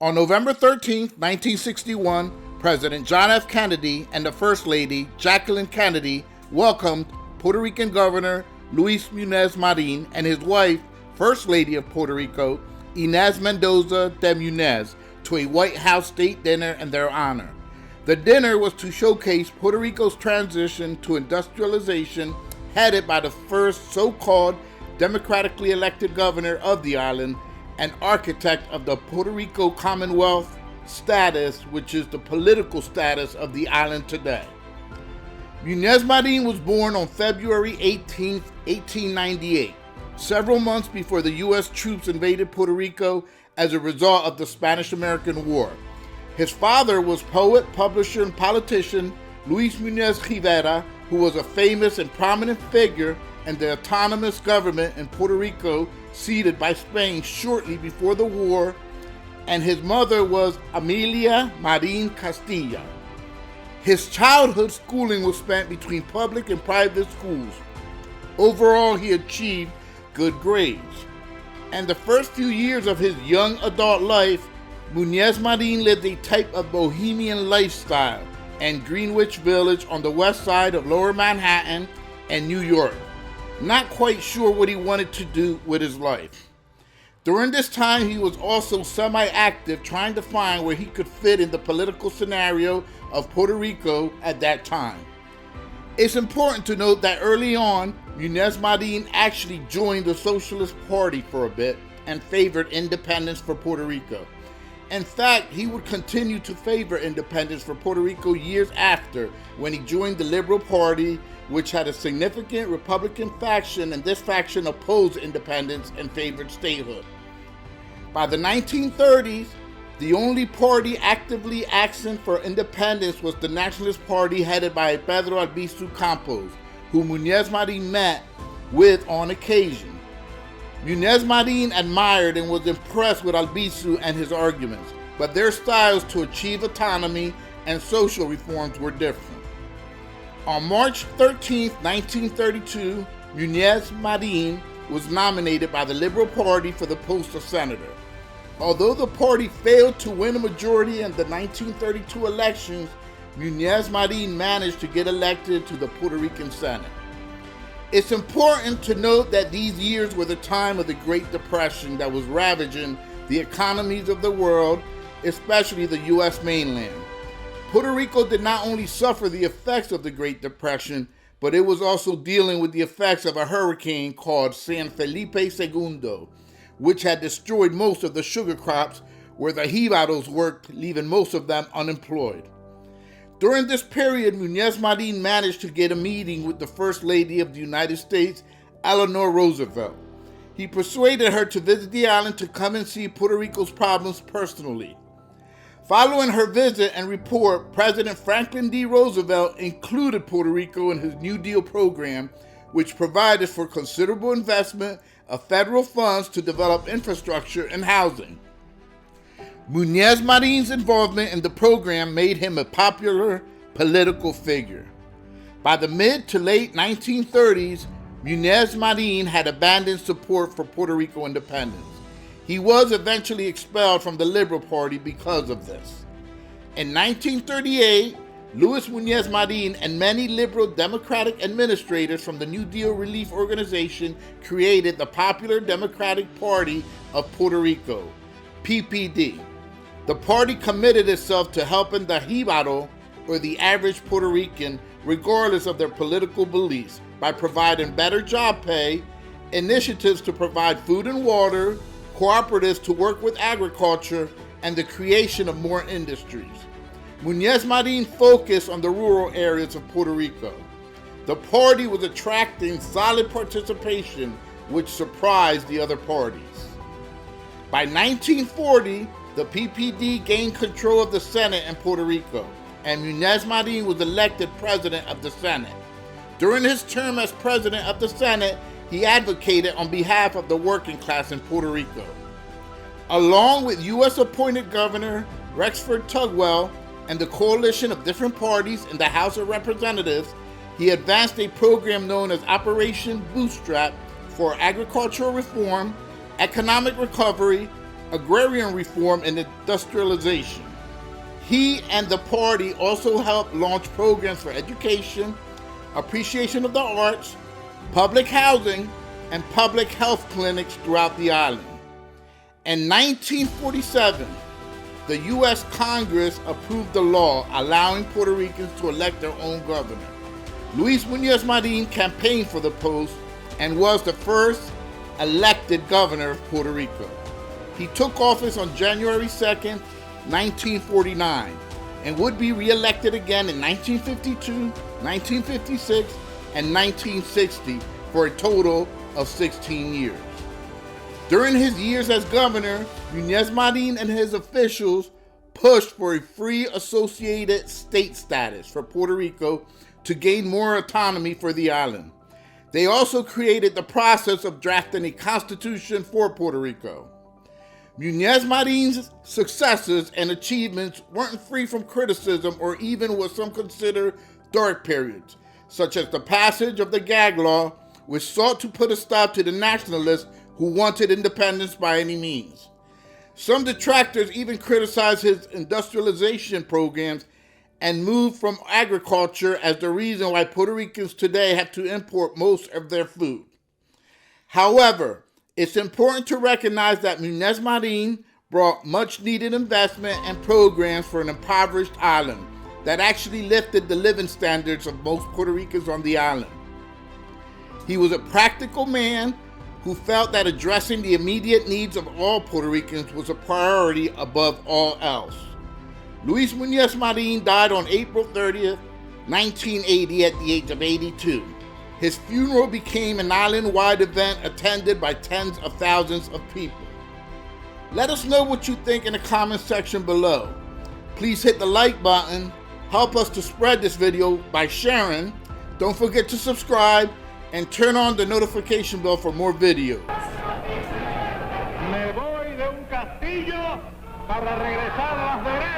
On November 13, 1961, President John F. Kennedy and the First Lady, Jacqueline Kennedy, welcomed Puerto Rican Governor Luis Muñoz Marin and his wife, First Lady of Puerto Rico, Inez Mendoza de Muñoz, to a White House state dinner in their honor. The dinner was to showcase Puerto Rico's transition to industrialization, headed by the first so-called democratically elected governor of the island, and architect of the Puerto Rico Commonwealth status, which is the political status of the island today. Muñoz Marin was born on February 18, 1898, several months before the U.S. troops invaded Puerto Rico as a result of the Spanish-American War. His father was poet, publisher, and politician Luis Muñoz Rivera, who was a famous and prominent figure in the autonomous government in Puerto Rico ceded by Spain shortly before the war, and his mother was Amelia Marin Castilla. His childhood schooling was spent between public and private schools. Overall, he achieved good grades. And the first few years of his young adult life, Muñoz Marin lived a type of bohemian lifestyle in Greenwich Village on the west side of Lower Manhattan and New York, not quite sure what he wanted to do with his life. During this time, he was also semi-active, trying to find where he could fit in the political scenario of Puerto Rico at that time. It's important to note that early on, Muñoz Marin actually joined the Socialist Party for a bit and favored independence for Puerto Rico. In fact, he would continue to favor independence for Puerto Rico years after, when he joined the Liberal Party, which had a significant Republican faction, and this faction opposed independence and favored statehood. By the 1930s, the only party actively asking for independence was the Nationalist Party, headed by Pedro Albizu Campos, who Muñoz Marin met with on occasion. Muñoz Marin admired and was impressed with Albizu and his arguments, but their styles to achieve autonomy and social reforms were different. On March 13, 1932, Muñoz Marin was nominated by the Liberal Party for the post of senator. Although the party failed to win a majority in the 1932 elections, Muñoz Marin managed to get elected to the Puerto Rican Senate. It's important to note that these years were the time of the Great Depression that was ravaging the economies of the world, especially the U.S. mainland. Puerto Rico did not only suffer the effects of the Great Depression, but it was also dealing with the effects of a hurricane called San Felipe II, which had destroyed most of the sugar crops where the Jibaros worked, leaving most of them unemployed. During this period, Muñoz Marin managed to get a meeting with the First Lady of the United States, Eleanor Roosevelt. He persuaded her to visit the island to come and see Puerto Rico's problems personally. Following her visit and report, President Franklin D. Roosevelt included Puerto Rico in his New Deal program, which provided for considerable investment of federal funds to develop infrastructure and housing. Muñoz Marin's involvement in the program made him a popular political figure. By the mid to late 1930s, Muñoz Marin had abandoned support for Puerto Rico independence. He was eventually expelled from the Liberal Party because of this. In 1938, Luis Muñoz Marin and many liberal Democratic administrators from the New Deal Relief Organization created the Popular Democratic Party of Puerto Rico, PPD. The party committed itself to helping the Jibaro, or the average Puerto Rican, regardless of their political beliefs, by providing better job pay, initiatives to provide food and water, cooperatives to work with agriculture, and the creation of more industries. Muñoz Marin focused on the rural areas of Puerto Rico. The party was attracting solid participation, which surprised the other parties. By 1940, the PPD gained control of the Senate in Puerto Rico, and Muñoz Marin was elected president of the Senate. During his term as president of the Senate, he advocated on behalf of the working class in Puerto Rico. Along with U.S. appointed Governor Rexford Tugwell and the coalition of different parties in the House of Representatives, he advanced a program known as Operation Bootstrap for agricultural reform, economic recovery, agrarian reform and industrialization. He and the party also helped launch programs for education, appreciation of the arts, public housing, and public health clinics throughout the island. In 1947, the U.S. Congress approved the law allowing Puerto Ricans to elect their own governor. Luis Muñoz Marin campaigned for the post and was the first elected governor of Puerto Rico. He took office on January 2nd, 1949, and would be re-elected again in 1952, 1956, and 1960 for a total of 16 years. During his years as governor, Muñoz Marin and his officials pushed for a free associated state status for Puerto Rico to gain more autonomy for the island. They also created the process of drafting a constitution for Puerto Rico. Muñoz Marin's successes and achievements weren't free from criticism or even what some consider dark periods, such as the passage of the Gag Law, which sought to put a stop to the nationalists who wanted independence by any means. Some detractors even criticized his industrialization programs and moved from agriculture as the reason why Puerto Ricans today have to import most of their food. However, it's important to recognize that Muñoz Marin brought much needed investment and programs for an impoverished island that actually lifted the living standards of most Puerto Ricans on the island. He was a practical man who felt that addressing the immediate needs of all Puerto Ricans was a priority above all else. Luis Muñoz Marin died on April 30th, 1980 at the age of 82. His funeral became an island-wide event attended by tens of thousands of people. Let us know what you think in the comment section below. Please hit the like button, help us to spread this video by sharing, don't forget to subscribe, and turn on the notification bell for more videos. Me voy de un castillo para regresar a las veredas.